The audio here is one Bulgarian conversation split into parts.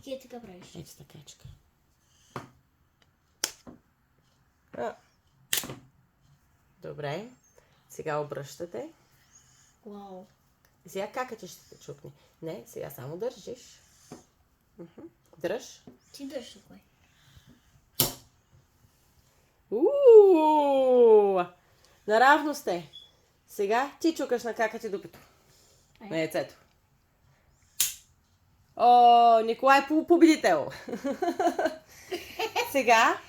Ти така правиш. Ето такачка. Добре. Сега обръщате. Вау. Сега каката ще те чукне. Не, сега само държиш. Дръж. Ти държи кой. Наравно сте. Сега ти чукаш на каката дупето. На яйцето. О, Николай е победител. Сега,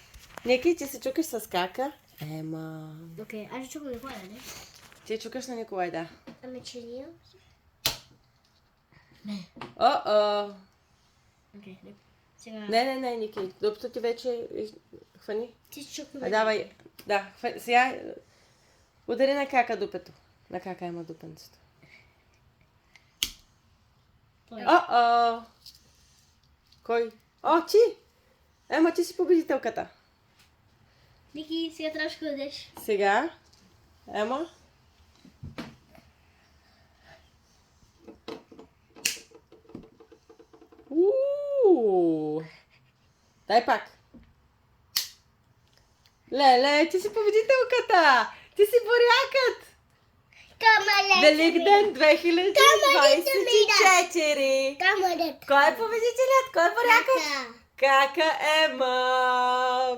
Ники, ти се чукаш с кака. Ема. Окей, аз ще чукам Николай, не? Ти чукаш на Николай, да. Ами черил? Не. О-о. Окей, сега... Не, Ники. Дупето ти вече хвани. Ти чукай. Давай. Да, сега удари на кака дупето. На кака има дупенцето. О-о. Кой? О, ти! Ема, ти си победителката. Ники, сега трябваше да ходиш. Сега. Ема. Дай пак. Леле, ти си победителката! Ти си бурякът! Великден 2024! Камънът. Кой е победителят? Кой е бурякът? Кака Ема!